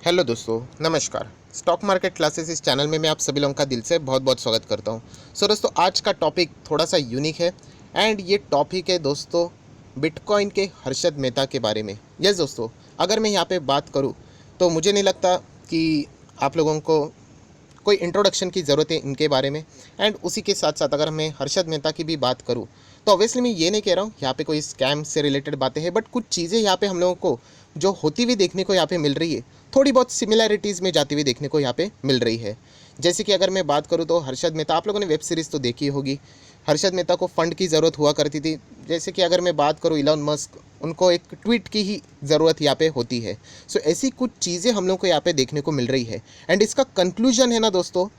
Hello दोस्तों, नमस्कार। Stock market classes इस चैनल में मैं आप सभी लोगों का दिल से बहुत बहुत स्वागत करता हूं। दोस्तों, आज का टॉपिक थोड़ा सा यूनिक है एंड ये टॉपिक है दोस्तों बिटकॉइन के हर्षद मेहता के बारे में। यस दोस्तों, अगर मैं यहाँ पे बात करूँ तो मुझे नहीं लगता कि आप लोगों को कोई इंट्रोडक्शन की ज़रूरत है इनके बारे में। एंड उसी के साथ साथ अगर मैं हर्षद मेहता की भी बात करूँ तो ऑब्वियसली मैं ये नहीं कह रहा हूँ यहाँ पे कोई स्कैम से रिलेटेड बातें हैं, बट कुछ चीज़ें यहाँ पे हम लोगों को जो होती हुई देखने को यहाँ पे मिल रही है, थोड़ी बहुत सिमिलैरिटीज़ में जाती हुई देखने को यहाँ पे मिल रही है। जैसे कि अगर मैं बात करूँ तो हर्षद मेहता, आप लोगों ने वेब सीरीज़ तो देखी होगी। हर्षद मेहता को फ़ंड की ज़रूरत हुआ करती थी। जैसे कि अगर मैं बात करूँ इलॉन मस्क, उनको एक ट्वीट की ही ज़रूरत यहाँ पे होती है। सो ऐसी कुछ चीज़ें हम लोग को यहाँ पे देखने को मिल रही है। एंड इसका कंक्लूजन है ना दोस्तों,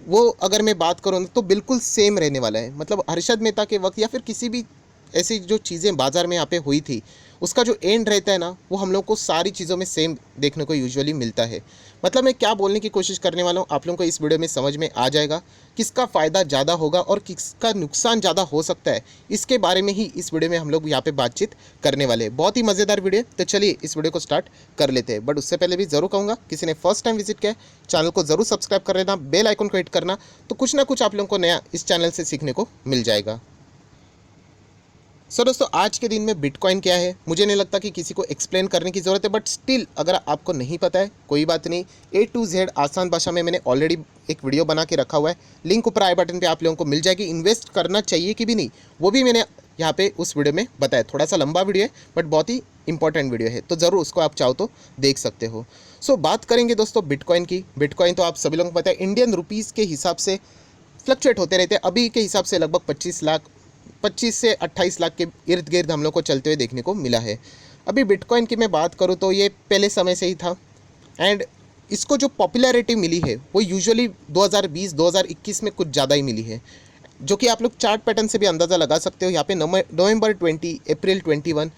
वो अगर मैं बात करूँ तो बिल्कुल सेम रहने वाला है। मतलब हर्षद मेहता के वक्त या फिर किसी भी ऐसी जो चीज़ें बाज़ार में यहाँ पे हुई थी, उसका जो एंड रहता है ना, वो हम लोग को सारी चीज़ों में सेम देखने को यूजुअली मिलता है। मतलब मैं क्या बोलने की कोशिश करने वाला हूँ, आप लोगों को इस वीडियो में समझ में आ जाएगा किसका फ़ायदा ज़्यादा होगा और किसका नुकसान ज़्यादा हो सकता है। इसके बारे में ही इस वीडियो में हम लोग यहाँ पे बातचीत करने वाले हैं। बहुत ही मज़ेदार वीडियो है, तो चलिए इस वीडियो को स्टार्ट कर लेते हैं। बट उससे पहले भी ज़रूर कहूँगा, किसी ने फर्स्ट टाइम विजिट किया है, चैनल को ज़रूर सब्सक्राइब कर लेना, बेल आइकन को हिट करना, तो कुछ ना कुछ आप लोगों को नया इस चैनल से सीखने को मिल जाएगा। दोस्तों, आज के दिन में बिटकॉइन क्या है मुझे नहीं लगता कि किसी को एक्सप्लेन करने की ज़रूरत है, बट स्टिल अगर आपको नहीं पता है कोई बात नहीं, ए टू जेड आसान भाषा में मैंने ऑलरेडी एक वीडियो बना के रखा हुआ है। लिंक ऊपर आई बटन पे आप लोगों को मिल जाएगी। इन्वेस्ट करना चाहिए कि भी नहीं, वो भी मैंने यहाँ पे उस वीडियो में बताया। थोड़ा सा लंबा वीडियो है बट बहुत ही इंपॉर्टेंट वीडियो है, तो ज़रूर उसको आप चाहो तो देख सकते हो। बात करेंगे दोस्तों बिटकॉइन की। बिटकॉइन तो आप सभी लोगों को पता है, इंडियन रुपीज़ के हिसाब से फ्लक्चुएट होते रहते हैं। अभी के हिसाब से लगभग 25 से 28 लाख के इर्द गिर्द हम लोग को चलते हुए देखने को मिला है। अभी बिटकॉइन की मैं बात करूँ तो ये पहले समय से ही था। एंड इसको जो पॉपुलैरिटी मिली है वो यूजुअली 2020-2021 में कुछ ज़्यादा ही मिली है, जो कि आप लोग चार्ट पैटर्न से भी अंदाज़ा लगा सकते हो। यहाँ पे नवंबर 20, अप्रैल 21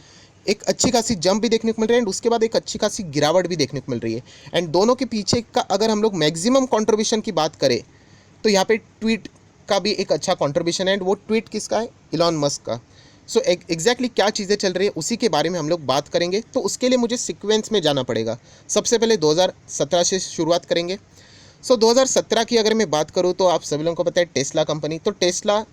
एक अच्छी खासी जंप भी देखने को मिल रही है एंड उसके बाद एक अच्छी खासी गिरावट भी देखने को मिल रही है। एंड दोनों के पीछे का अगर हम लोग मैक्सिमम कंट्रीब्यूशन की बात करें तो यहाँ पे ट्वीट का भी एक अच्छा कंट्रीब्यूशन है। एंड वो ट्वीट किसका है? इलॉन मस्क का। एग्जैक्टली क्या चीज़ें चल रही है उसी के बारे में हम लोग बात करेंगे। तो उसके लिए मुझे सीक्वेंस में जाना पड़ेगा। सबसे पहले 2017 से शुरुआत करेंगे। 2017 की अगर मैं बात करूँ तो आप सभी लोगों को पता है टेस्ला कंपनी, तो टेस्ला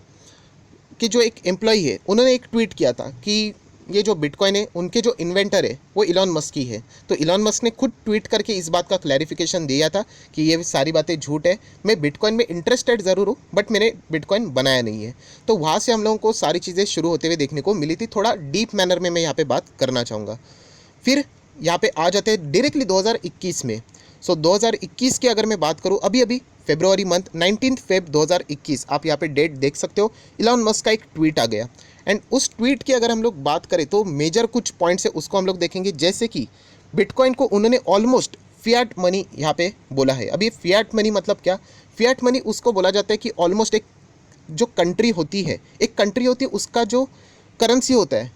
कि जो एक एम्प्लॉई है उन्होंने एक ट्वीट किया था कि ये जो बिटकॉइन है उनके जो इन्वेंटर है वो इलॉन मस्क ही है। तो इलॉन मस्क ने खुद ट्वीट करके इस बात का क्लैरिफिकेशन दिया था कि ये सारी बातें झूठ है, मैं बिटकॉइन में इंटरेस्टेड ज़रूर हूँ बट मैंने बिटकॉइन बनाया नहीं है। तो वहाँ से हम लोगों को सारी चीज़ें शुरू होते हुए देखने को मिली थी। थोड़ा डीप मैनर में मैं यहाँ पर बात करना चाहूँगा। फिर यहाँ पे आ जाते हैं डायरेक्टली 2021 में। 2021 की अगर मैं बात करूँ, अभी अभी फरवरी मंथ 19 फेब 2021, आप यहाँ पे डेट देख सकते हो, इलॉन मस्क का एक ट्वीट आ गया। एंड उस ट्वीट की अगर हम लोग बात करें तो मेजर कुछ पॉइंट्स है उसको हम लोग देखेंगे। जैसे कि बिटकॉइन को उन्होंने ऑलमोस्ट फियाट मनी यहाँ पे बोला है। अभी फियाट मनी मतलब क्या? फियाट मनी उसको बोला जाता है कि ऑलमोस्ट एक जो कंट्री होती है, एक कंट्री होती है, उसका जो करेंसी होता है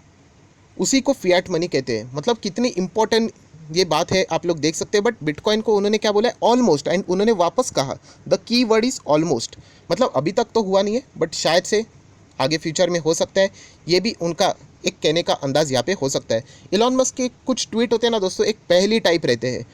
उसी को फियाट मनी कहते हैं। मतलब कितनी इंपॉर्टेंट ये बात है आप लोग देख सकते हैं। बट बिटकॉइन को उन्होंने क्या बोला है? ऑलमोस्ट। एंड उन्होंने वापस कहा the key word is almost. मतलब अभी तक तो हुआ नहीं है बट शायद से आगे फ्यूचर में हो सकता है। ये भी उनका एक कहने का अंदाज़ यहाँ पे हो सकता है। इलॉन मस्क के कुछ ट्वीट होते हैं ना दोस्तों, एक पहली टाइप रहते हैं,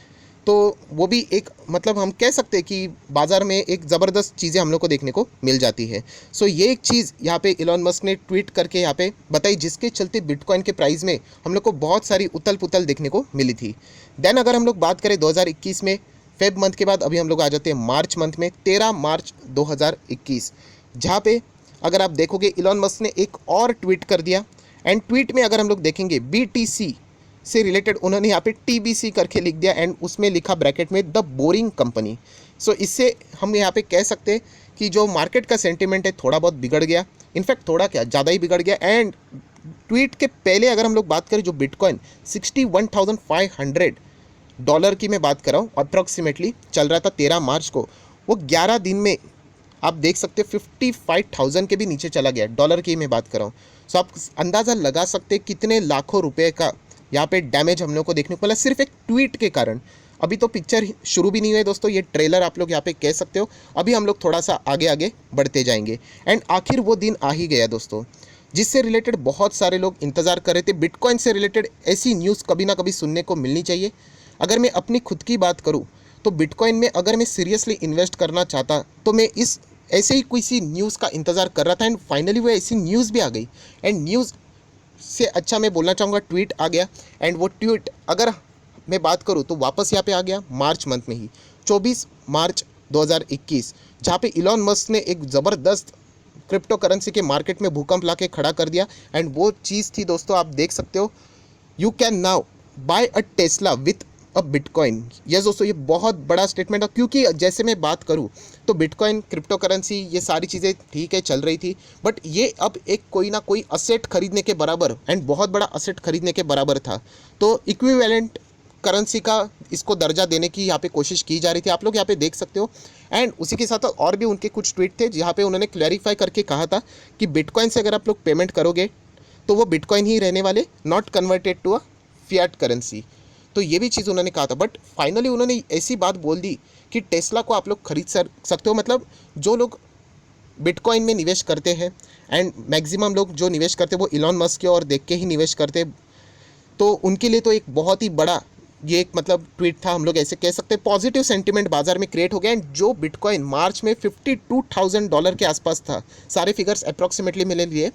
तो वो भी एक मतलब हम कह सकते हैं कि बाज़ार में एक ज़बरदस्त चीज़ें हम लोग को देखने को मिल जाती है। ये एक चीज़ यहाँ पे इलॉन मस्क ने ट्वीट करके यहाँ पे बताई, जिसके चलते बिटकॉइन के प्राइस में हम लोग को बहुत सारी उथल पुथल देखने को मिली थी। देन अगर हम लोग बात करें 2021 में, फेब मंथ के बाद अभी हम लोग आ जाते हैं मार्च मंथ में, 13 मार्च 2021, जहाँ पे अगर आप देखोगे इलॉन मस्क ने एक और ट्वीट कर दिया। एंड ट्वीट में अगर हम लोग देखेंगे BTC से रिलेटेड उन्होंने यहाँ पे TBC करके लिख दिया एंड उसमें लिखा ब्रैकेट में द बोरिंग कंपनी। इससे हम यहाँ पे कह सकते हैं कि जो मार्केट का सेंटिमेंट है थोड़ा बहुत बिगड़ गया। इनफैक्ट थोड़ा क्या, ज़्यादा ही बिगड़ गया। एंड ट्वीट के पहले अगर हम लोग बात करें, जो बिटकॉइन $61,500 की मैं बात कर रहा हूँ अप्रॉक्सीमेटली चल रहा था 13 मार्च को, वो 11 दिन में आप देख सकते हैं 55,000 के भी नीचे चला गया। डॉलर की मैं बात कर रहा हूँ। आप अंदाज़ा लगा सकते हैं कितने लाखों रुपए का यहाँ पे डैमेज हम लोग को देखने को मिला सिर्फ एक ट्वीट के कारण। अभी तो पिक्चर शुरू भी नहीं हुई दोस्तों, ये ट्रेलर आप लोग यहाँ पे कह सकते हो। अभी हम लोग थोड़ा सा आगे आगे बढ़ते जाएंगे। एंड आखिर वो दिन आ ही गया दोस्तों, जिससे रिलेटेड बहुत सारे लोग इंतज़ार कर रहे थे। बिटकॉइन से रिलेटेड ऐसी न्यूज़ कभी ना कभी सुनने को मिलनी चाहिए। अगर मैं अपनी खुद की बात करूँ तो बिटकॉइन में अगर मैं सीरियसली इन्वेस्ट करना चाहता तो मैं इस ऐसे ही किसी न्यूज़ का इंतज़ार कर रहा था, एंड फाइनली वो ऐसी न्यूज़ भी आ गई। एंड न्यूज़ से अच्छा मैं बोलना चाहूँगा ट्वीट आ गया, एंड वो ट्वीट अगर मैं बात करूँ तो वापस यहाँ पे आ गया मार्च मंथ में ही, 24 मार्च 2021, जहाँ पे इलॉन मस्क ने एक ज़बरदस्त क्रिप्टो करेंसी के मार्केट में भूकंप ला के खड़ा कर दिया। एंड वो चीज़ थी दोस्तों, आप देख सकते हो, you can now buy a Tesla with a bitcoin. Yes दोस्तों, ये बहुत बड़ा स्टेटमेंट है, क्योंकि जैसे मैं बात करूँ तो बिटकॉइन, क्रिप्टो करेंसी, ये सारी चीज़ें ठीक है चल रही थी, बट ये अब एक कोई ना कोई असेट खरीदने के बराबर, एंड बहुत बड़ा असेट खरीदने के बराबर था। तो इक्विवेलेंट करेंसी का इसको दर्जा देने की यहाँ पे कोशिश की जा रही थी, आप लोग यहाँ पे देख सकते हो। एंड उसी के साथ और भी उनके कुछ ट्वीट थे जहाँ पे उन्होंने क्लैरिफाई करके कहा था कि बिटकॉइन से अगर आप लोग पेमेंट करोगे तो वो बिटकॉइन ही रहने वाले, not converted to a fiat currency. तो ये भी चीज़ उन्होंने कहा था, बट फाइनली उन्होंने ऐसी बात बोल दी कि टेस्ला को आप लोग खरीद सकते हो। मतलब जो लोग बिटकॉइन में निवेश करते हैं, एंड मैक्सिमम लोग जो निवेश करते हैं वो इलॉन मस्क की ओर देख के ही निवेश करते हैं, तो उनके लिए तो एक बहुत ही बड़ा ये एक मतलब ट्वीट था, हम लोग ऐसे कह सकते हैं। पॉजिटिव सेंटिमेंट बाजार में क्रिएट हो गया, एंड जो बिटकॉइन मार्च में $52,000 के आसपास था, सारे फिगर्स अप्रॉक्सीमेटली मिले लिए,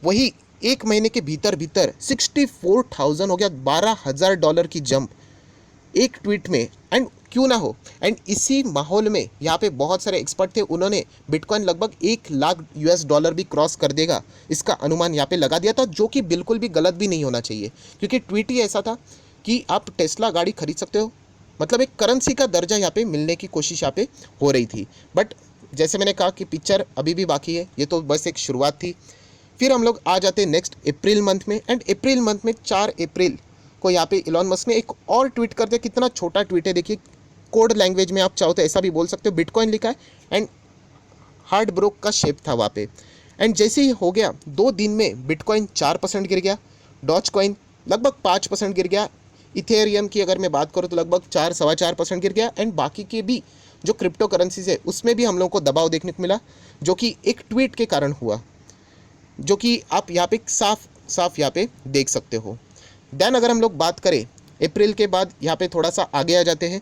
वही एक महीने के भीतर भीतर 64,000 हो गया, $12,000 की जंप एक ट्वीट में। एंड क्यों ना हो, एंड इसी माहौल में यहाँ पे बहुत सारे एक्सपर्ट थे, उन्होंने बिटकॉइन लगभग $1,00,000 भी क्रॉस कर देगा इसका अनुमान यहाँ पे लगा दिया था, जो कि बिल्कुल भी गलत भी नहीं होना चाहिए, क्योंकि ट्वीट ही ऐसा था कि आप टेस्ला गाड़ी खरीद सकते हो। मतलब एक करेंसी का दर्जा यहाँ पे मिलने की कोशिश यहाँ पे हो रही थी। बट जैसे मैंने कहा कि पिक्चर अभी भी बाकी है, ये तो बस एक शुरुआत थी। फिर हम लोग आ जाते हैं नेक्स्ट अप्रैल मंथ में, एंड अप्रैल मंथ में 4 अप्रैल को यहाँ पे इलॉन मस्क ने एक और ट्वीट कर दिया। कितना छोटा ट्वीट है देखिए, कोड लैंग्वेज में आप चाहो तो ऐसा भी बोल सकते हो, बिटकॉइन लिखा है एंड हार्ड ब्रोक का शेप था वहाँ पे। एंड जैसे ही हो गया 2 दिन में बिटकॉइन 4% गिर गया, डॉज कॉइन लगभग 5% गिर गया, इथेरियम की अगर मैं बात करूँ तो लगभग 4-4.25% गिर गया, एंड बाकी के भी जो क्रिप्टो करेंसीज है उसमें भी हम लोगों को दबाव देखने को मिला, जो कि एक ट्वीट के कारण हुआ, जो कि आप यहाँ पे साफ साफ यहाँ पे देख सकते हो। देन अगर हम लोग बात करें अप्रैल के बाद, यहाँ पे थोड़ा सा आगे आ जाते हैं,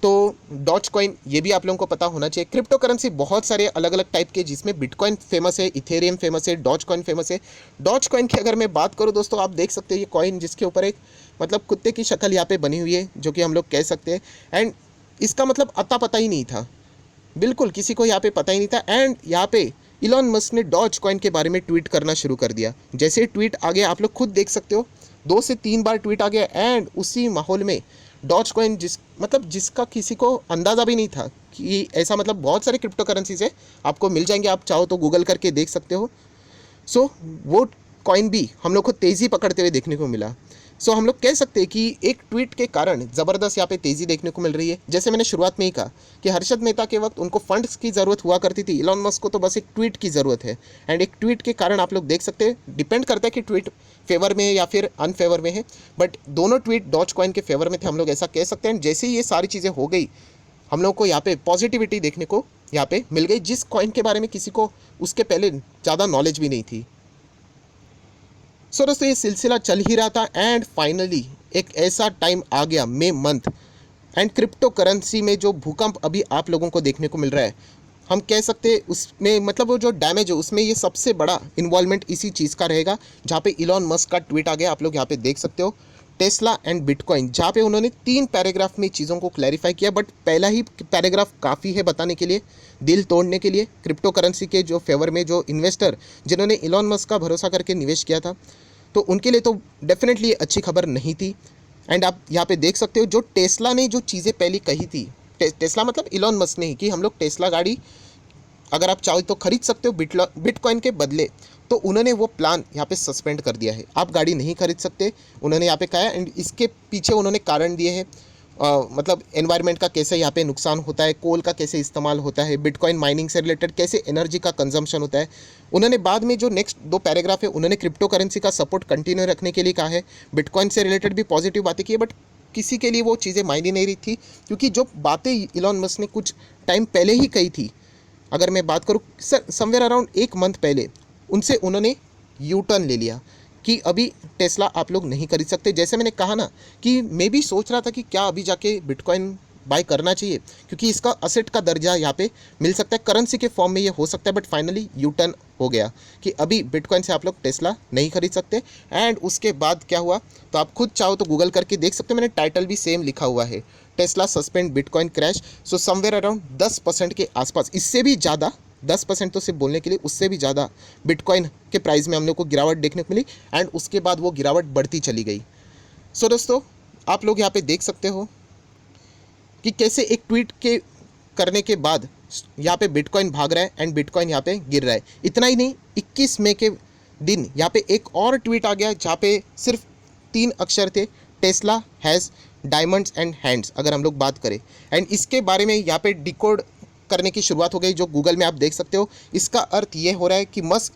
तो डॉज कॉइन, ये भी आप लोगों को पता होना चाहिए। क्रिप्टो करेंसी बहुत सारे अलग अलग टाइप के, जिसमें बिटकॉइन फेमस है, इथेरियम फेमस है, डॉज कॉइन फेमस है। डॉज कॉइन की अगर मैं बात करूँ दोस्तों, आप देख सकते हैं ये कॉइन जिसके ऊपर एक मतलब कुत्ते की शक्ल यहाँ पे बनी हुई है, जो कि हम लोग कह सकते हैं, एंड इसका मतलब अता पता ही नहीं था, बिल्कुल किसी को यहाँ पे पता ही नहीं था। एंड यहाँ पे इलॉन मस्क ने डॉज कॉइन के बारे में ट्वीट करना शुरू कर दिया। जैसे ट्वीट आ गया, आप लोग खुद देख सकते हो, 2 से 3 बार ट्वीट आ गया, एंड उसी माहौल में डॉज कॉइन जिसका किसी को अंदाज़ा भी नहीं था कि ऐसा, मतलब बहुत सारे क्रिप्टो करेंसीज है, आपको मिल जाएंगे, आप चाहो तो गूगल करके देख सकते हो। सो वो कॉइन भी हम लोग को तेज़ी पकड़ते हुए देखने को मिला। सो हम लोग कह सकते हैं कि एक ट्वीट के कारण ज़बरदस्त यहाँ पे तेज़ी देखने को मिल रही है। जैसे मैंने शुरुआत में ही कहा कि हर्षद मेहता के वक्त उनको फंड्स की ज़रूरत हुआ करती थी, इलॉन मस्क को तो बस एक ट्वीट की ज़रूरत है, एंड एक ट्वीट के कारण आप लोग देख सकते हैं, डिपेंड करता है कि ट्वीट फेवर में है या फिर अनफेवर में है, बट दोनों ट्वीट डॉज कॉइन के फेवर में थे, हम लोग ऐसा कह सकते हैं। जैसे ही ये सारी चीज़ें हो गई, हम लोग को यहाँ पे पॉजिटिविटी देखने को यहाँ पे मिल गई, जिस कॉइन के बारे में किसी को उसके पहले ज़्यादा नॉलेज भी नहीं थी। सो दोस्तों, ये सिलसिला चल ही रहा था, एंड फाइनली एक ऐसा टाइम आ गया मई मंथ, एंड क्रिप्टो करेंसी में जो भूकंप अभी आप लोगों को देखने को मिल रहा है, हम कह सकते हैं उसमें मतलब वो जो डैमेज है उसमें ये सबसे बड़ा इन्वॉल्वमेंट इसी चीज़ का रहेगा, जहाँ पे इलॉन मस्क का ट्वीट आ गया, आप लोग यहाँ पे देख सकते हो, टेस्ला एंड बिटकॉइन, जहाँ पे उन्होंने 3 पैराग्राफ में चीज़ों को क्लैरिफाई किया, बट पहला ही पैराग्राफ काफ़ी है बताने के लिए, दिल तोड़ने के लिए। क्रिप्टो करेंसी के जो फेवर में जो इन्वेस्टर जिन्होंने इलॉन मस्क का भरोसा करके निवेश किया था, तो उनके लिए तो डेफिनेटली अच्छी खबर नहीं थी। एंड आप यहाँ पे देख सकते हो, जो टेस्ला ने जो चीज़ें पहले कही थी, टेस्ला मतलब इलॉन मस्क ने ही, कि हम लोग टेस्ला गाड़ी अगर आप चाहो तो खरीद सकते हो बिटकॉइन के बदले, तो उन्होंने वो प्लान यहाँ पे सस्पेंड कर दिया है, आप गाड़ी नहीं खरीद सकते, उन्होंने यहाँ पे कहा है। एंड इसके पीछे उन्होंने कारण दिए हैं, मतलब एनवायरनमेंट का कैसे यहाँ पे नुकसान होता है, कोल का कैसे इस्तेमाल होता है, बिटकॉइन माइनिंग से रिलेटेड कैसे एनर्जी का कंजम्पशन होता है। उन्होंने बाद में जो नेक्स्ट 2 पैराग्राफ है, उन्होंने क्रिप्टो करेंसी का सपोर्ट कंटिन्यू रखने के लिए कहा है, बिटकॉइन से रिलेटेड भी पॉजिटिव बातें की है, बट किसी के लिए वो चीज़ें मायने नहीं रही थी, क्योंकि जो बातें इलॉन मस्क ने कुछ टाइम पहले ही कही थी, अगर मैं बात करूँ समवेयर अराउंड 1 मंथ पहले, उनसे उन्होंने यू टर्न ले लिया कि अभी टेस्ला आप लोग नहीं खरीद सकते। जैसे मैंने कहा ना कि मैं भी सोच रहा था कि क्या अभी जाके बिटकॉइन बाय करना चाहिए, क्योंकि इसका असेट का दर्जा यहाँ पे मिल सकता है, करेंसी के फॉर्म में ये हो सकता है। बट फाइनली यू टर्न हो गया कि अभी बिटकॉइन से आप लोग टेस्ला नहीं खरीद सकते। एंड उसके बाद क्या हुआ तो आप खुद चाहो तो गूगल करके देख सकते हो, मैंने टाइटल भी सेम लिखा हुआ है, Tesla suspend bitcoin crash. So somewhere around 10% के आसपास, इससे भी ज़्यादा, 10% तो सिर्फ बोलने के लिए, उससे भी ज़्यादा बिटकॉइन के प्राइस में हम लोग को गिरावट देखने को मिली। एंड उसके बाद वो गिरावट बढ़ती चली गई। सो दोस्तों आप लोग यहाँ पे देख सकते हो कि कैसे एक ट्वीट के करने के बाद यहाँ पे बिटकॉइन भाग रहा है एंड बिटकॉइन यहाँ पे गिर रहा है। इतना ही नहीं, 21 मई के दिन यहाँ पे एक और ट्वीट आ गया जहाँ पे सिर्फ 3 अक्षर थे, Tesla has diamonds and hands, अगर हम लोग बात करें। एंड इसके बारे में यहाँ पे डिकोड करने की शुरुआत हो गई, जो गूगल में आप देख सकते हो। इसका अर्थ ये हो रहा है कि Musk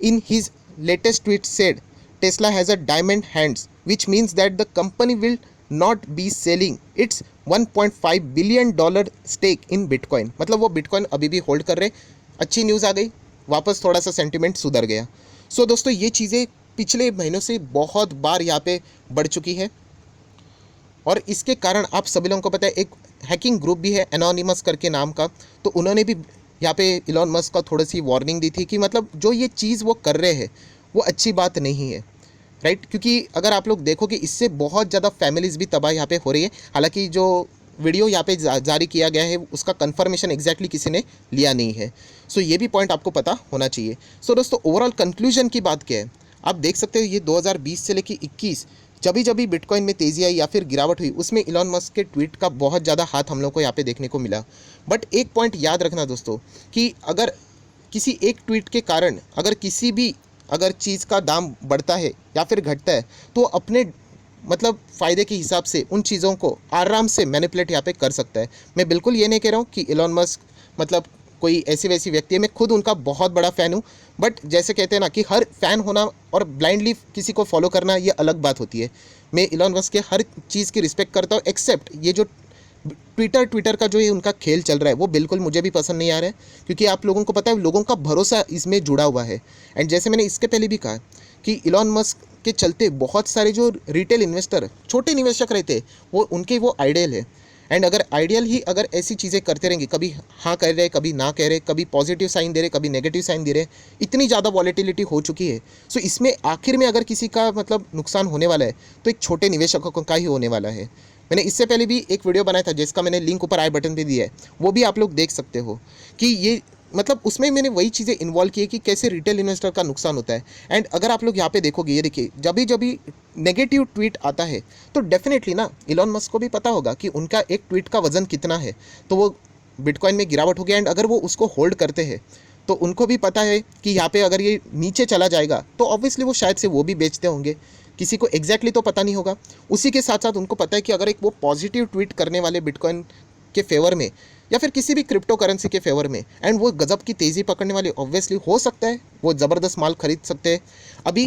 in his latest tweet said Tesla has a diamond hands which means that the company will not be selling its $1.5 billion stake in bitcoin. मतलब वो बिटकॉइन अभी भी होल्ड कर रहे। अच्छी न्यूज़ आ गई, वापस थोड़ा सा सेंटिमेंट सुधर गया। सो दोस्तों ये चीज़ें पिछले महीनों से बहुत बार यहाँ पे बढ़ चुकी है, और इसके कारण आप सभी लोगों को पता है, एक हैकिंग ग्रुप भी है एनोनिमस करके नाम का, तो उन्होंने भी यहाँ पे इलॉन मस्क का थोड़ी सी वार्निंग दी थी कि मतलब जो ये चीज़ वो कर रहे हैं वो अच्छी बात नहीं है, राइट। क्योंकि अगर आप लोग देखो कि इससे बहुत ज़्यादा फैमिलीज़ भी तबाह यहाँ पे हो रही है। हालांकि जो वीडियो यहाँ पे जारी किया गया है उसका कंफर्मेशन एग्जैक्टली किसी ने लिया नहीं है। सो ये भी पॉइंट आपको पता होना चाहिए। सो दोस्तों ओवरऑल कंक्लूजन की बात क्या है, आप देख सकते हो ये 2020 से लेकर 21 जब भी बिटकॉइन में तेज़ी आई या फिर गिरावट हुई, उसमें इलॉन मस्क के ट्वीट का बहुत ज़्यादा हाथ हम लोग को यहाँ पे देखने को मिला। बट एक पॉइंट याद रखना दोस्तों कि अगर किसी एक ट्वीट के कारण अगर किसी भी अगर चीज़ का दाम बढ़ता है या फिर घटता है, तो अपने मतलब फ़ायदे के हिसाब से उन चीज़ों को आराम से मैनिपुलेट यहाँ पे कर सकता है। मैं बिल्कुल ये नहीं कह रहा हूँ कि इलॉन मस्क मतलब कोई ऐसी वैसी व्यक्ति है, मैं खुद उनका बहुत बड़ा फ़ैन हूँ। बट जैसे कहते हैं ना कि हर फ़ैन होना और ब्लाइंडली किसी को फॉलो करना ये अलग बात होती है। मैं इलॉन मस्क के हर चीज़ की रिस्पेक्ट करता हूँ, एक्सेप्ट ये जो ट्विटर का जो ये उनका खेल चल रहा है वो बिल्कुल मुझे भी पसंद नहीं आ रहा है, क्योंकि आप लोगों को पता है लोगों का भरोसा इसमें जुड़ा हुआ है। एंड जैसे मैंने इसके पहले भी कहा कि इलॉन मस्क के चलते बहुत सारे जो रिटेल इन्वेस्टर छोटे निवेशक रहते हैं वो उनके वो आइडियल है। एंड अगर आइडियल ही अगर ऐसी चीज़ें करते रहेंगे, कभी हाँ कह रहे कभी ना कह रहे, कभी पॉजिटिव साइन दे रहे कभी नेगेटिव साइन दे रहे, इतनी ज़्यादा वॉलेटिलिटी हो चुकी है। सो इसमें आखिर में अगर किसी का मतलब नुकसान होने वाला है तो एक छोटे निवेशकों का ही होने वाला है। मैंने इससे पहले भी एक वीडियो बनाया था जिसका मैंने लिंक ऊपर आई बटन पे दिया है, वो भी आप लोग देख सकते हो कि ये मतलब उसमें मैंने वही चीज़ें इन्वॉल्व की है कि कैसे रिटेल इन्वेस्टर का नुकसान होता है। एंड अगर आप लोग यहाँ पे देखोगे, ये देखिए जब भी नेगेटिव ट्वीट आता है तो डेफिनेटली ना इलॉन मस्क को भी पता होगा कि उनका एक ट्वीट का वजन कितना है, तो वो बिटकॉइन में गिरावट हो गया। एंड अगर वो उसको होल्ड करते हैं तो उनको भी पता है कि यहाँ पे अगर ये नीचे चला जाएगा तो ऑब्वियसली वो शायद से वो भी बेचते होंगे, किसी को एग्जैक्टली तो पता नहीं होगा। उसी के साथ साथ उनको पता है कि अगर एक वो पॉजिटिव ट्वीट करने वाले बिटकॉइन के फेवर में या फिर किसी भी क्रिप्टो करेंसी के फेवर में एंड वो गजब की तेज़ी पकड़ने वाले, ऑब्वियसली हो सकता है वो ज़बरदस्त माल खरीद सकते हैं। अभी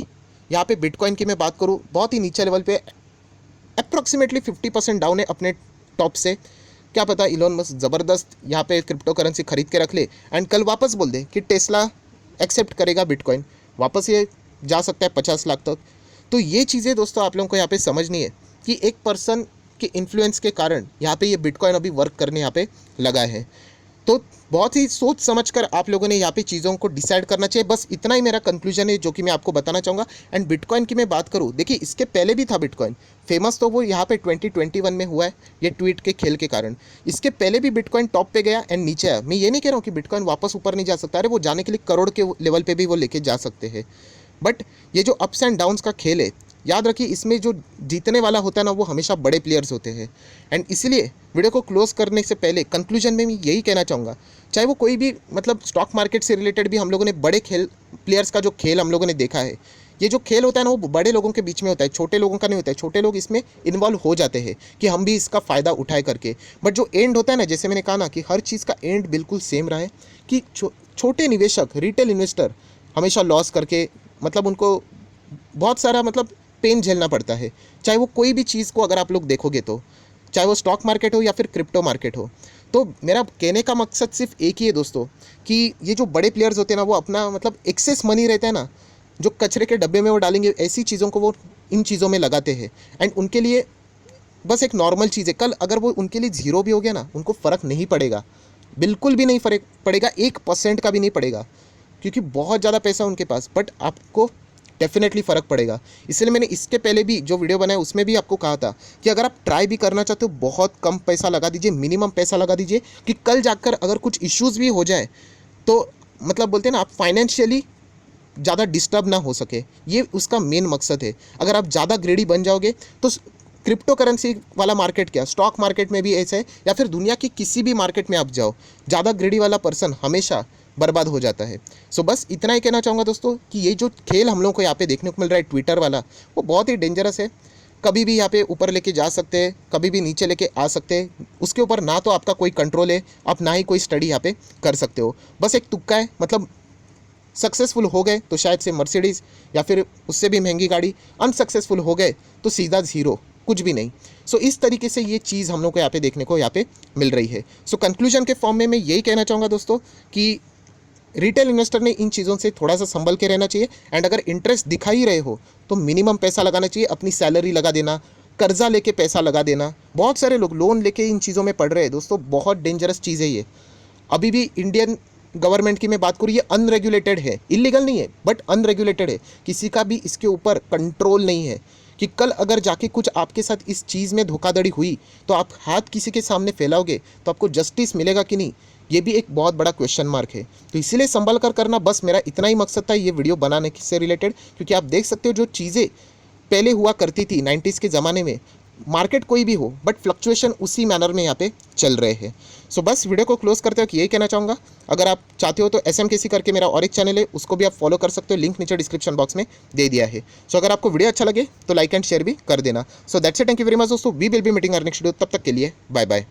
यहाँ पे बिटकॉइन की मैं बात करूँ बहुत ही नीचे लेवल पे अप्रॉक्सीमेटली 50% डाउन है अपने टॉप से। क्या पता इलॉन मस्क ज़बरदस्त यहाँ पे क्रिप्टो करेंसी खरीद के रख ले एंड कल वापस बोल दे कि टेस्ला एक्सेप्ट करेगा बिटकॉइन, वापस ये जा सकता है 50 लाख तक। तो ये चीज़ें दोस्तों आप लोगों को यहाँ पे समझनी है कि एक पर्सन के इन्फ्लुएंस के कारण यहाँ पे ये बिटकॉइन अभी वर्क करने यहाँ पे लगा है। तो बहुत ही सोच समझकर आप लोगों ने यहाँ पे चीज़ों को डिसाइड करना चाहिए। बस इतना ही मेरा कंक्लूजन है जो कि मैं आपको बताना चाहूँगा। एंड बिटकॉइन की मैं बात करूँ, देखिए इसके पहले भी था बिटकॉइन फेमस, तो वो यहाँ पे 2021 में हुआ है ये ट्वीट के खेल के कारण। इसके पहले भी बिटकॉइन टॉप पे गया एंड नीचे आया। मैं ये नहीं कह रहा हूँ कि बिटकॉइन वापस ऊपर नहीं जा सकता, अरे वो जाने के लिए करोड़ के लेवल पर भी वो लेके जा सकते हैं। बट ये जो अप्स एंड डाउन्स का खेल है, याद रखिए इसमें जो जीतने वाला होता है ना वो हमेशा बड़े प्लेयर्स होते हैं। एंड इसलिए वीडियो को क्लोज करने से पहले कंक्लूजन में मैं यही कहना चाहूँगा, चाहे वो कोई भी मतलब स्टॉक मार्केट से रिलेटेड भी हम लोगों ने बड़े खेल प्लेयर्स का जो खेल हम लोगों ने देखा है, ये जो खेल होता है ना वो बड़े लोगों के बीच में होता है, छोटे लोगों का नहीं होता है। छोटे लोग इसमें इन्वॉल्व हो जाते हैं कि हम भी इसका फ़ायदा उठाए करके। बट जो एंड होता है ना, जैसे मैंने कहा ना कि हर चीज़ का एंड बिल्कुल सेम रहा है कि छोटे निवेशक रिटेल इन्वेस्टर हमेशा लॉस करके मतलब उनको बहुत सारा मतलब पेन झेलना पड़ता है। चाहे वो कोई भी चीज़ को अगर आप लोग देखोगे तो, चाहे वो स्टॉक मार्केट हो या फिर क्रिप्टो मार्केट हो। तो मेरा कहने का मकसद सिर्फ एक ही है दोस्तों कि ये जो बड़े प्लेयर्स होते हैं ना वो अपना मतलब एक्सेस मनी रहता है ना, जो कचरे के डब्बे में वो डालेंगे, ऐसी चीज़ों को वो इन चीज़ों में लगाते हैं। एंड उनके लिए बस एक नॉर्मल चीज़ है, कल अगर वो उनके लिए ज़ीरो भी हो गया ना, उनको फ़र्क नहीं पड़ेगा, बिल्कुल भी नहीं फ़र्क पड़ेगा, 1% का भी नहीं पड़ेगा, क्योंकि बहुत ज़्यादा पैसा उनके पास। बट आपको डेफिनेटली फ़र्क पड़ेगा। इसलिए मैंने इसके पहले भी जो वीडियो बनाया उसमें भी आपको कहा था कि अगर आप ट्राई भी करना चाहते हो, बहुत कम पैसा लगा दीजिए, मिनिमम पैसा लगा दीजिए, कि कल जाकर अगर कुछ इश्यूज़ भी हो जाए तो मतलब बोलते हैं ना, आप फाइनेंशियली ज़्यादा डिस्टर्ब ना हो सके। ये उसका मेन मकसद है। अगर आप ज़्यादा ग्रेडी बन जाओगे तो क्रिप्टो करेंसी वाला मार्केट क्या, स्टॉक मार्केट में भी ऐसा है, या फिर दुनिया की किसी भी मार्केट में आप जाओ, ज़्यादा ग्रेडी वाला पर्सन हमेशा बर्बाद हो जाता है। सो बस इतना ही कहना चाहूँगा दोस्तों कि ये जो खेल हम लोगों को यहाँ पे देखने को मिल रहा है ट्विटर वाला, वो बहुत ही डेंजरस है। कभी भी यहाँ पे ऊपर लेके जा सकते हैं, कभी भी नीचे लेके आ सकते हैं। उसके ऊपर ना तो आपका कोई कंट्रोल है, आप ना ही कोई स्टडी यहाँ पे कर सकते हो। बस एक तुक्का है, मतलब सक्सेसफुल हो गए तो शायद से मर्सिडीज़ या फिर उससे भी महंगी गाड़ी, अनसक्सेसफुल हो गए तो सीधा ज़ीरो, कुछ भी नहीं। सो इस तरीके से ये चीज़ हम लोग को यहाँ पे देखने को यहाँ पे मिल रही है। सो कंक्लूजन के फॉर्म में मैं यही कहना चाहूँगा दोस्तों कि रिटेल इन्वेस्टर ने इन चीज़ों से थोड़ा सा संभल के रहना चाहिए। एंड अगर इंटरेस्ट दिखा ही रहे हो तो मिनिमम पैसा लगाना चाहिए, अपनी सैलरी लगा देना, कर्जा लेके पैसा लगा देना। बहुत सारे लोग लोन लेके इन चीज़ों में पड़ रहे हैं दोस्तों, बहुत डेंजरस चीज़ है ये। अभी भी इंडियन गवर्नमेंट की मैं बात करूँ, ये अनरेगुलेटेड है, इलीगल नहीं है बट अनरेगुलेटेड है। किसी का भी इसके ऊपर कंट्रोल नहीं है कि कल अगर जाके कुछ आपके साथ इस चीज़ में धोखाधड़ी हुई तो आप हाथ किसी के सामने फैलाओगे तो आपको जस्टिस मिलेगा कि नहीं, ये भी एक बहुत बड़ा क्वेश्चन मार्क है। तो इसीलिए संभल कर करना, बस मेरा इतना ही मकसद था ये वीडियो बनाने से रिलेटेड। क्योंकि आप देख सकते हो जो चीज़ें पहले हुआ करती थी 90s के ज़माने में, मार्केट कोई भी हो बट फ्लक्चुएशन उसी मैनर में यहाँ पे चल रहे हैं। सो बस वीडियो को क्लोज करते हो कि यही कहना चाहूँगा, अगर आप चाहते हो तो SMKC करके मेरा और एक चैनल है, उसको भी आप फॉलो कर सकते हो, लिंक नीचे डिस्क्रिप्शन बॉक्स में दे दिया है। सो अगर आपको वीडियो अच्छा लगे तो लाइक एंड शेयर भी कर देना। So that's it, thank you very much दोस्तों, we will be meeting our next video, तब तक के लिए बाय बाय।